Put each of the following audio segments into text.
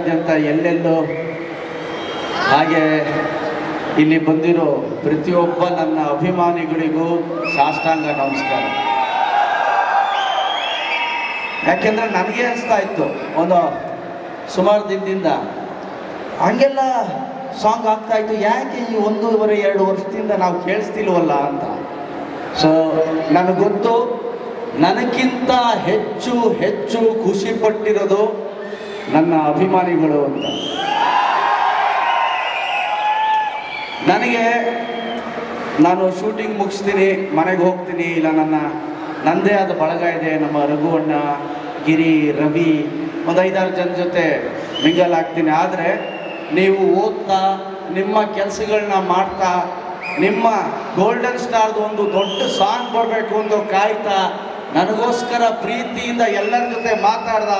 ರಾಜ್ಯಾದ್ಯಂತ ಎಲ್ಲೆಲ್ಲೋ ಹಾಗೆ ಇಲ್ಲಿ ಬಂದಿರೋ ಪ್ರತಿಯೊಬ್ಬ ನನ್ನ ಅಭಿಮಾನಿಗಳಿಗೂ ಸಾಷ್ಟಾಂಗ ನಮಸ್ಕಾರ. ಯಾಕೆಂದರೆ ನನಗೆ ಅನಿಸ್ತಾ ಇತ್ತು ಒಂದು ಸುಮಾರು ದಿನದಿಂದ ಹಂಗೆಲ್ಲ ಸಾಂಗ್ ಆಗ್ತಾ ಇತ್ತು, ಯಾಕೆ ಈ 1.5-2 ವರ್ಷದಿಂದ ನಾವು ಕೇಳಿಸ್ತಿಲ್ವಲ್ಲ ಅಂತ. ಸೊ ನನಗೆ ಗೊತ್ತು, ನನಗಿಂತ ಹೆಚ್ಚು ಹೆಚ್ಚು ಖುಷಿ ಪಟ್ಟಿರೋದು ನನ್ನ ಅಭಿಮಾನಿಗಳು ಅಂತ. ನನಗೆ ನಾನು ಶೂಟಿಂಗ್ ಮುಗಿಸ್ತೀನಿ, ಮನೆಗೆ ಹೋಗ್ತೀನಿ, ಇಲ್ಲ ನನ್ನದೇ ಆದ ಬಳಗ ಇದೆ, ನಮ್ಮ ರಘುವಣ್ಣ, ಗಿರಿ, ರವಿ, ಒಂದು 5-6 ಜನ ಜೊತೆ ಮಿಂಗಲ್ ಆಗ್ತೀನಿ. ಆದರೆ ನೀವು ಓದ್ತಾ ನಿಮ್ಮ ಕೆಲಸಗಳನ್ನ ಮಾಡ್ತಾ ನಿಮ್ಮ ಗೋಲ್ಡನ್ ಸ್ಟಾರ್ದು ಒಂದು ದೊಡ್ಡ ಸಾಂಗ್ ಬರಬೇಕು ಅಂತ ಕಾಯ್ತಾ ನನಗೋಸ್ಕರ ಪ್ರೀತಿಯಿಂದ ಎಲ್ಲರ ಜೊತೆ ಮಾತಾಡ್ದ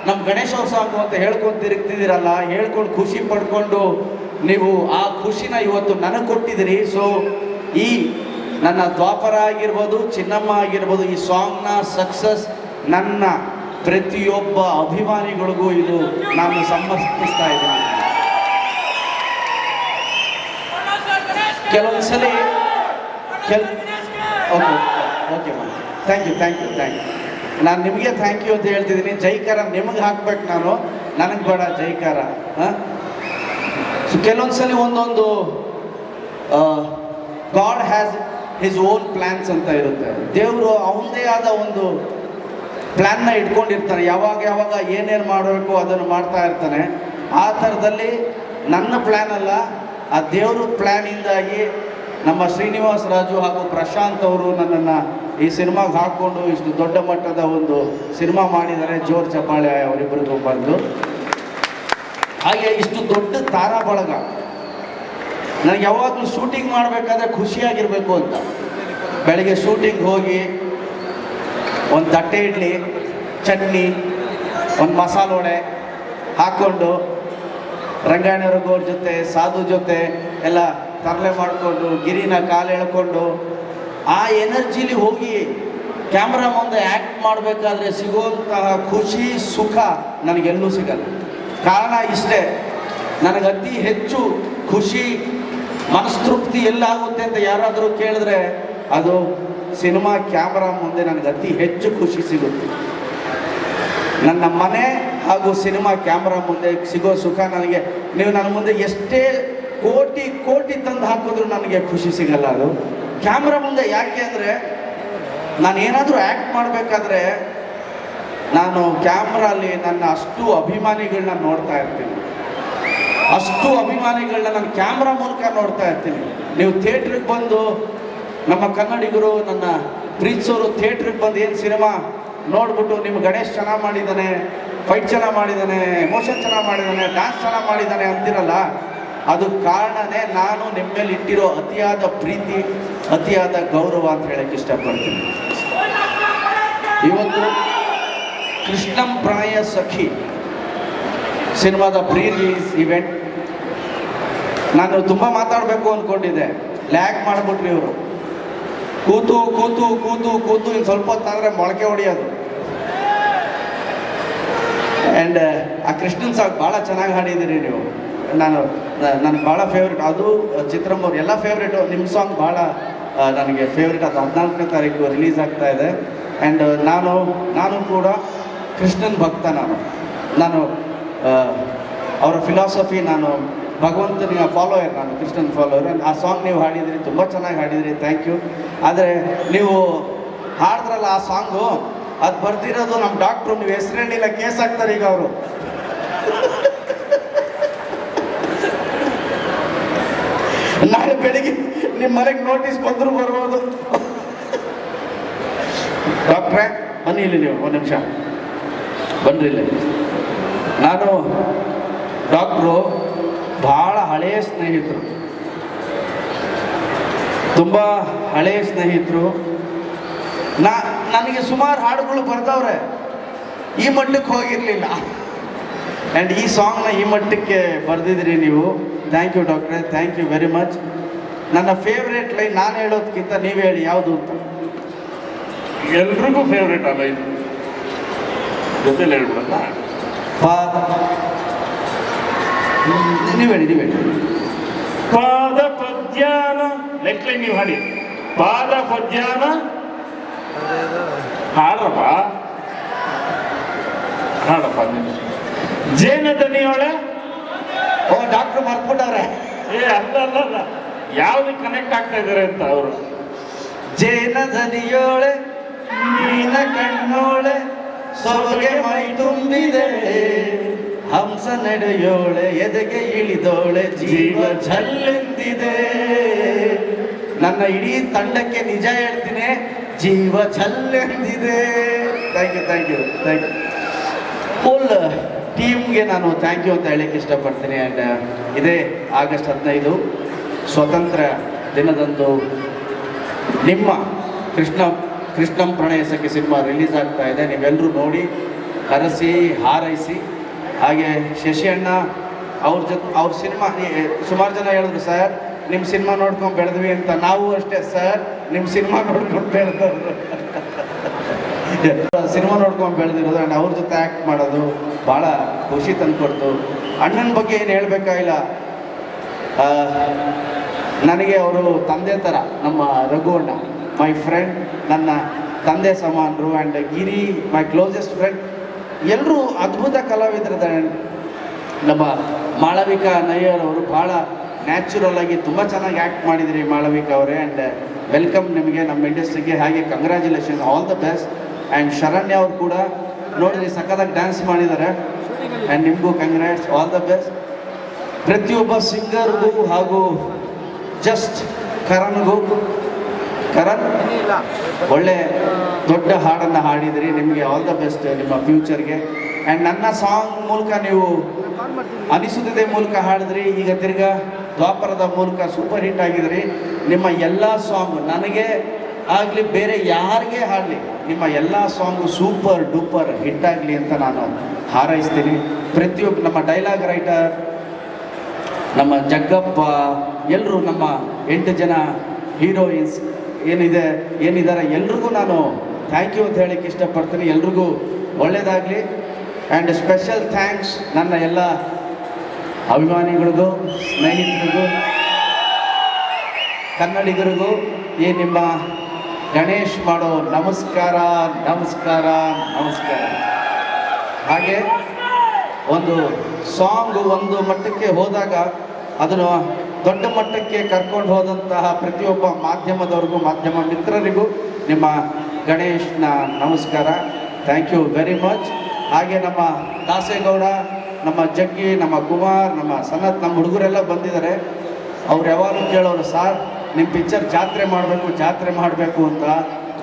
ನಮ್ಮ ಗಣೇಶೋತ್ಸವ ಸಾಂಗು ಅಂತ ಹೇಳ್ಕೊಂಡು ತಿರುಗ್ತಿದ್ದೀರಲ್ಲ, ಹೇಳ್ಕೊಂಡು ಖುಷಿ ಪಡ್ಕೊಂಡು ನೀವು ಆ ಖುಷಿನ ಇವತ್ತು ನನಗೆ ಕೊಟ್ಟಿದ್ದೀರಿ. ಸೊ ಈ ನನ್ನ ದ್ವಾಪರ ಆಗಿರ್ಬೋದು, ಚಿನ್ನಮ್ಮ ಆಗಿರ್ಬೋದು, ಈ ಸಾಂಗ್ನ ಸಕ್ಸಸ್ ನನ್ನ ಪ್ರತಿಯೊಬ್ಬ ಅಭಿಮಾನಿಗಳಿಗೂ ಇದು ನಾನು ಸಮರ್ಪಿಸ್ತಾ ಇದ್ದೀನಿ. ಕೆಲವೊಂದ್ಸಲಿ okay okay ma'am, thank you. ನಾನು ನಿಮಗೆ ಥ್ಯಾಂಕ್ ಯು ಅಂತ ಹೇಳ್ತಿದ್ದೀನಿ. ಜೈಕಾರ ನಿಮಗೆ ಹಾಕ್ಬೇಕು, ನನಗೆ ಬೇಡ ಜೈಕಾರ. ಕೆಲವೊಂದ್ಸಲಿ ಒಂದೊಂದು god has his own plans ಅಂತ ಇರುತ್ತೆ. ದೇವರು ಅವನದೇ ಆದ ಒಂದು ಪ್ಲ್ಯಾನ್ನ ಇಟ್ಕೊಂಡಿರ್ತಾನೆ. ಯಾವಾಗ ಏನೇನು ಮಾಡಬೇಕು ಅದನ್ನು ಮಾಡ್ತಾ ಇರ್ತಾನೆ. ಆ ಥರದಲ್ಲಿ ನನ್ನ ಪ್ಲ್ಯಾನ್ ಅಲ್ಲ, ಆ ದೇವ್ರ ಪ್ಲ್ಯಾನಿಂದಾಗಿ ನಮ್ಮ ಶ್ರೀನಿವಾಸ ರಾಜು ಹಾಗೂ ಪ್ರಶಾಂತ್ ಅವರು ನನ್ನನ್ನು ಈ ಸಿನಿಮಾಗೆ ಹಾಕ್ಕೊಂಡು ಇಷ್ಟು ದೊಡ್ಡ ಮಟ್ಟದ ಒಂದು ಸಿನಿಮಾ ಮಾಡಿದ್ದಾರೆ. ಜೋರ್ ಚಪ್ಪಾಳೆ ಅವರಿಬ್ಬರಿಗೂ ಬಂದು. ಹಾಗೆ ಇಷ್ಟು ದೊಡ್ಡ ತಾರಾ ಬಳಗ. ನನಗೆ ಯಾವಾಗಲೂ ಶೂಟಿಂಗ್ ಮಾಡಬೇಕಾದ್ರೆ ಖುಷಿಯಾಗಿರಬೇಕು ಅಂತ. ಬೆಳಗ್ಗೆ ಶೂಟಿಂಗ್ ಹೋಗಿ ಒಂದು ತಟ್ಟೆ ಇಡ್ಲಿ, ಚಟ್ನಿ, ಒಂದು ಮಸಾಲೆ ವಡೆ ಹಾಕ್ಕೊಂಡು ರಂಗಾಯಣವ್ರ ಜೊತೆ, ಸಾಧು ಜೊತೆ ಎಲ್ಲ ತರಲೆ ಮಾಡಿಕೊಂಡು, ಗಿರಿನ ಕಾಲು ಎಳ್ಕೊಂಡು ಆ ಎನರ್ಜಿಲಿ ಹೋಗಿ ಕ್ಯಾಮ್ರಾ ಮುಂದೆ ಆ್ಯಕ್ಟ್ ಮಾಡಬೇಕಾದ್ರೆ ಸಿಗುವಂತಹ ಖುಷಿ, ಸುಖ ನನಗೆಲ್ಲೂ ಸಿಗಲ್ಲ. ಕಾರಣ ಇಷ್ಟೇ, ನನಗೆ ಅತಿ ಹೆಚ್ಚು ಖುಷಿ, ಮನಸ್ತೃಪ್ತಿ ಎಲ್ಲಾಗುತ್ತೆ ಅಂತ ಯಾರಾದರೂ ಕೇಳಿದ್ರೆ ಅದು ಸಿನಿಮಾ ಕ್ಯಾಮ್ರಾ ಮುಂದೆ ನನಗೆ ಅತಿ ಹೆಚ್ಚು ಖುಷಿ ಸಿಗುತ್ತೆ. ನನ್ನ ಮನೆ ಹಾಗೂ ಸಿನಿಮಾ ಕ್ಯಾಮ್ರಾ ಮುಂದೆ ಸಿಗೋ ಸುಖ ನನಗೆ, ನೀವು ನನ್ನ ಮುಂದೆ ಎಷ್ಟೇ ಕೋಟಿ ತಂದು ಹಾಕಿದ್ರು ನನಗೆ ಖುಷಿ ಸಿಗಲ್ಲ ಅದು ಕ್ಯಾಮ್ರಾ ಮುಂದೆ. ಯಾಕೆ ಅಂದರೆ ನಾನು ಏನಾದರೂ ಆ್ಯಕ್ಟ್ ಮಾಡಬೇಕಾದ್ರೆ ನಾನು ಕ್ಯಾಮ್ರಲ್ಲಿ ನನ್ನ ಅಷ್ಟು ಅಭಿಮಾನಿಗಳನ್ನ ನೋಡ್ತಾ ಇರ್ತೀನಿ. ಅಷ್ಟು ಅಭಿಮಾನಿಗಳನ್ನ ನಾನು ಕ್ಯಾಮ್ರಾ ಮೂಲಕ ನೋಡ್ತಾ ಇರ್ತೀನಿ. ನೀವು ಥಿಯೇಟ್ರಿಗೆ ಬಂದು, ನಮ್ಮ ಕನ್ನಡಿಗರು, ನನ್ನ ಪ್ರೀತಿಸೋರು ಥಿಯೇಟ್ರಿಗೆ ಬಂದು ಏನು ಸಿನಿಮಾ ನೋಡ್ಬಿಟ್ಟು ನಿಮ್ಮ ಗಣೇಶ್ ಚೆನ್ನಾಗಿ ಮಾಡಿದ್ದಾನೆ, ಫೈಟ್ ಚೆನ್ನಾಗಿ ಮಾಡಿದ್ದಾನೆ, ಎಮೋಷನ್ ಚೆನ್ನಾಗಿ ಮಾಡಿದ್ದಾನೆ, ಡ್ಯಾನ್ಸ್ ಚೆನ್ನಾಗಿ ಮಾಡಿದ್ದಾನೆ ಅಂತಿರಲ್ಲ, ಅದು ಕಾರಣನೇ ನಾನು ನಿಮ್ಮ ಮೇಲೆ ಇಟ್ಟಿರೋ ಅತಿಯಾದ ಪ್ರೀತಿ, ಅತಿಯಾದ ಗೌರವ ಅಂತ ಹೇಳಕ್ಕೆ ಇಷ್ಟಪಡ್ತೀನಿ. ಇವತ್ತು ಕೃಷ್ಣಂ ಪ್ರಾಯ ಸಖಿ ಸಿನಿಮಾದ ಪ್ರೀ ರಿಲೀಸ್ ಇವೆಂಟ್ ನಾನು ತುಂಬ ಮಾತಾಡಬೇಕು ಅಂದ್ಕೊಂಡಿದ್ದೆ. ಲ್ಯಾಗ್ ಮಾಡಿಬಿಟ್ರಿ ಇವರು. ಕೂತು ಇನ್ನು ಸ್ವಲ್ಪ ಹೊತ್ತಾದರೆ ಮೊಳಕೆ ಹೊಡೆಯೋದು. ಆ್ಯಂಡ್ ಆ ಕೃಷ್ಣನ್ ಸಾಂಗ್ ಭಾಳ ಚೆನ್ನಾಗಿ ಹಾಡಿದ್ದೀರಿ ನೀವು. ನನಗೆ ಭಾಳ ಫೇವ್ರೇಟ್. ಅದು ಚಿತ್ರಮ್ಮವ್ರು ಎಲ್ಲ ಫೇವ್ರೇಟು. ನಿಮ್ಮ ಸಾಂಗ್ ಭಾಳ ನನಗೆ ಫೇವ್ರೇಟ್. ಅದು 14ನೇ ತಾರೀಕು ರಿಲೀಸ್ ಆಗ್ತಾ ಇದೆ. ಆ್ಯಂಡ್ ನಾನು ಕೂಡ ಕೃಷ್ಣನ್ ಭಕ್ತ. ನಾನು ಅವರ ಫಿಲಾಸಫಿ, ನಾನು ಭಗವಂತನಿಗೆ ಫಾಲೋಯರ್, ನಾನು ಕೃಷ್ಣನ್ ಫಾಲೋಯರ್. ಆ ಸಾಂಗ್ ನೀವು ಹಾಡಿದಿರಿ, ತುಂಬ ಚೆನ್ನಾಗಿ ಹಾಡಿದಿರಿ, ಥ್ಯಾಂಕ್ ಯು. ಆದರೆ ನೀವು ಹಾಡಿದ್ರಲ್ಲ ಆ ಸಾಂಗು, ಅದು ಬರ್ದಿರೋದು ನಮ್ಮ ಡಾಕ್ಟ್ರು. ನೀವು ಹೆಸರು ಹೇಳಿಲ್ಲ, ಕೇಸ್ ಹಾಕ್ತಾರೆ ಈಗ ಅವರು. ನಾಳೆ ಬೆಳಿಗ್ಗೆ ನಿಮ್ಮ ಮನೆಗೆ ನೋಟಿಸ್ ಬಂದರೂ ಬರ್ಬೋದು. ಡಾಕ್ಟ್ರೇ ಬನ್ನಿ ಇಲ್ಲಿ, ನೀವು ಒಂದು ನಿಮಿಷ ಬನ್ರಿ ಇಲ್ಲಿ. ನಾನು ಡಾಕ್ಟ್ರು ಭಾಳ ಹಳೆಯ ಸ್ನೇಹಿತರು, ತುಂಬ ಹಳೆಯ ಸ್ನೇಹಿತರು. ನನಗೆ ಸುಮಾರು ಹಾಡುಗಳು ಬರ್ದವ್ರೆ, ಈ ಮಟ್ಟಕ್ಕೆ ಹೋಗಿರಲಿಲ್ಲ. ಆ್ಯಂಡ್ ಈ ಸಾಂಗ್ನ ಈ ಮಟ್ಟಕ್ಕೆ ಬರೆದಿದ್ದೀರಿ ನೀವು. ಥ್ಯಾಂಕ್ ಯು ಡಾಕ್ಟ್ರೆ, ಥ್ಯಾಂಕ್ ಯು ವೆರಿ ಮಚ್. ನನ್ನ ಫೇವ್ರೇಟ್ ಲೈನ್ ನಾನು ಹೇಳೋದಕ್ಕಿಂತ ನೀವು ಹೇಳಿ ಯಾವುದು ಅಂತ. ಎಲ್ರಿಗೂ ಫೇವ್ರೇಟ್ ಅಲ್ಲ ಇದು, ಜೊತೆಲಿ ಹೇಳ್ಬಿಡಲ್ಲ. ನೀವು ಹೇಳಿ ಪಾದ ಪದ್ಯಾನ ಲೆಟ್ಲೆ ನೀವು ಹಾಡಿ ಪಾದ ಪದ್ಯಾನ ಹಾಡಪ್ಪ ಹಾಡಪ್ಪ ಜೇನ ದನಿಯೊಳೆ. ಓ ಡಾಕ್ಟರ್ ಮರ್ಬಿಟ್ಟವ್ರೆ. ಅಲ್ಲ ಯಾವ್ದು ಕನೆಕ್ಟ್ ಆಗ್ತಾ ಇದಾರೆ ಅಂತ ಅವರು. ಜೇನ ದನಿಯೋಳೆ ಮೀನ ಕಣ್ಣೋಳೆ ಸೊಬಗೆ ಮೈ ತುಂಬಿದೆ ಹಂಸ ನಡೆಯೋಳೆ ಎದೆಗೆ ಇಳಿದೋಳೆ ಜೀವ ಝಲ್ಲೆಂದಿದೆ. ನನ್ನ ಇಡೀ ತಂಡಕ್ಕೆ ನಿಜ ಹೇಳ್ತೀನಿ, ಜೀವ ಝಲ್ಲೆಂದಿದೆ. ಥ್ಯಾಂಕ್ ಯು ಫುಲ್ ಟೀಮ್ಗೆ ನಾನು ಥ್ಯಾಂಕ್ ಯು ಅಂತ ಹೇಳಕ್ಕೆ ಇಷ್ಟಪಡ್ತೀನಿ. ಆ್ಯಂಡ್ ಇದೇ ಆಗಸ್ಟ್ 15 ಸ್ವಾತಂತ್ರ್ಯ ದಿನದಂದು ನಿಮ್ಮ ಕೃಷ್ಣಂ ಪ್ರಣಯ ಸಖಿ ಸಿನಿಮಾ ರಿಲೀಸ್ ಆಗ್ತಾ ಇದೆ. ನೀವೆಲ್ಲರೂ ನೋಡಿ ಹರಸಿ ಹಾರೈಸಿ. ಹಾಗೆ ಶಶಿ ಅಣ್ಣ ಅವ್ರ ಸಿನಿಮಾ ಸುಮಾರು ಜನ ಹೇಳಿದ್ರು, ಸರ್ ನಿಮ್ಮ ಸಿನಿಮಾ ನೋಡ್ಕೊಂಡು ಬೆಳೆದ್ವಿ ಅಂತ. ನಾವು ಅಷ್ಟೇ ಸರ್, ನಿಮ್ಮ ಸಿನಿಮಾ ನೋಡ್ಕೊಂಡು ಬೆಳೆದವರು. ಸಿನಿಮಾ ನೋಡ್ಕೊಂಡು ಬೆಳೆದಿರೋದು ಆ್ಯಂಡ್ ಅವ್ರ ಜೊತೆ ಆ್ಯಕ್ಟ್ ಮಾಡೋದು ಭಾಳ ಖುಷಿ ತಂದುಕೊಡ್ತು. ಅಣ್ಣನ ಬಗ್ಗೆ ಏನು ಹೇಳಬೇಕಾಗಿಲ್ಲ, ನನಗೆ ಅವರು ತಂದೆ ಥರ. ನಮ್ಮ ರಘು ಅಣ್ಣ ಮೈ ಫ್ರೆಂಡ್, ನನ್ನ ತಂದೆ ಸಮಾನರು. And Giri my closest friend. ಎಲ್ಲರೂ ಅದ್ಭುತ ಕಲಾವಿದರಿದ್ದಾರೆ. ನಮ್ಮ ಮಾಳವಿಕಾ ನಯ್ಯರ್ ಅವರು ಭಾಳ ನ್ಯಾಚುರಲ್ ಆಗಿ ತುಂಬ ಚೆನ್ನಾಗಿ ಆ್ಯಕ್ಟ್ ಮಾಡಿದಿರಿ ಮಾಳವಿಕಾ ಅವರೇ. ಆ್ಯಂಡ್ ವೆಲ್ಕಮ್ ನಿಮಗೆ ನಮ್ಮ ಇಂಡಸ್ಟ್ರಿಗೆ. ಹಾಗೆ congratulation, all the best. And Sharanya ಅವರು ಕೂಡ ನೋಡಿದ್ರಿ ಸಖತ್ತಾಗಿ ಡ್ಯಾನ್ಸ್ ಮಾಡಿದ್ದಾರೆ. ಆ್ಯಂಡ್ ನಿಮಗೂ ಕಂಗ್ರ್ಯಾಟ್ಸ್, ಆಲ್ ದ ಬೆಸ್ಟ್. ಪ್ರತಿಯೊಬ್ಬ ಸಿಂಗರ್ಗೂ ಹಾಗೂ ಜಸ್ಟ್ ಕರಣ್ ಒಳ್ಳೆ ದೊಡ್ಡ ಹಾಡನ್ನು ಹಾಡಿದ್ರಿ. ನಿಮಗೆ ಆಲ್ ದ ಬೆಸ್ಟ್ ನಿಮ್ಮ ಫ್ಯೂಚರ್ಗೆ. ಆ್ಯಂಡ್ ನನ್ನ ಸಾಂಗ್ ಮೂಲಕ ನೀವು ಅನಿಸುತ್ತದೆ ಮೂಲಕ ಹಾಡಿದ್ರಿ. ಈಗ ತಿರ್ಗಾ ದ್ವಾಪರದ ಮೂಲಕ ಸೂಪರ್ ಹಿಟ್ ಆಗಿದ್ರಿ. ನಿಮ್ಮ ಎಲ್ಲ ಸಾಂಗ್ ನನಗೆ ಆಗಲಿ ಬೇರೆ ಯಾರಿಗೆ ಹಾಡಲಿ, ನಿಮ್ಮ ಎಲ್ಲ ಸಾಂಗು ಸೂಪರ್ ಡೂಪರ್ ಹಿಟ್ ಆಗಲಿ ಅಂತ ನಾನು ಹಾರೈಸ್ತೀನಿ. ಪ್ರತಿಯೊಬ್ಬ ನಮ್ಮ ಡೈಲಾಗ್ ರೈಟರ್, ನಮ್ಮ ಜಗ್ಗಪ್ಪ, ಎಲ್ಲರೂ ನಮ್ಮ 8 ಜನ ಹೀರೋಯಿನ್ಸ್ ಏನಿದ್ದಾರೆ ಎಲ್ರಿಗೂ ನಾನು ಥ್ಯಾಂಕ್ ಯು ಅಂತ ಹೇಳಕ್ಕೆ ಇಷ್ಟಪಡ್ತೀನಿ. ಎಲ್ರಿಗೂ ಒಳ್ಳೆಯದಾಗಲಿ. ಆ್ಯಂಡ್ ಸ್ಪೆಷಲ್ ಥ್ಯಾಂಕ್ಸ್ ನನ್ನ ಎಲ್ಲ ಅಭಿಮಾನಿಗಳಿಗೂ, ಸ್ನೇಹಿತರಿಗೂ, ಕನ್ನಡಿಗರಿಗೂ ಈ ನಿಮ್ಮ ಗಣೇಶ್ ಮಾಡೋ ನಮಸ್ಕಾರ. ಹಾಗೆ ಒಂದು ಸಾಂಗ್ ಒಂದು ಮಟ್ಟಕ್ಕೆ ಹೋದಾಗ ಅದನ್ನು ದೊಡ್ಡ ಮಟ್ಟಕ್ಕೆ ಕರ್ಕೊಂಡು ಹೋದಂತಹ ಪ್ರತಿಯೊಬ್ಬ ಮಾಧ್ಯಮದವ್ರಿಗೂ, ಮಾಧ್ಯಮ ಮಿತ್ರರಿಗೂ ನಿಮ್ಮ ಗಣೇಶ್ನ ನಮಸ್ಕಾರ. Thank you very much. ಹಾಗೆ ನಮ್ಮ ದಾಸೇಗೌಡ, ನಮ್ಮ ಜಗ್ಗಿ, ನಮ್ಮ ಕುಮಾರ್, ನಮ್ಮ ಸನತ್, ನಮ್ಮ ಹುಡುಗರೆಲ್ಲ ಬಂದಿದ್ದಾರೆ. ಅವ್ರು ಯಾವಾಗಲೂ ಕೇಳೋರು, ಸರ್ ನಿಮ್ಮ ಪಿಕ್ಚರ್ ಜಾತ್ರೆ ಮಾಡಬೇಕು ಅಂತ.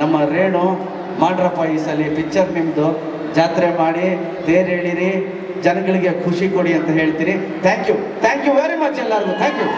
ನಮ್ಮ ರೇಣು ಮಾಡ್ರಪ್ಪ, ಈ ಸಲ ಪಿಕ್ಚರ್ ನಿಮ್ಮದು ಜಾತ್ರೆ ಮಾಡಿ ತೇರು ಎಳೀರಿ, ಜನಗಳಿಗೆ ಖುಷಿ ಕೊಡಿ ಅಂತ ಹೇಳ್ತೀನಿ. ಥ್ಯಾಂಕ್ ಯು ವೆರಿ ಮಚ್ ಎಲ್ಲರಿಗೂ. Thank you.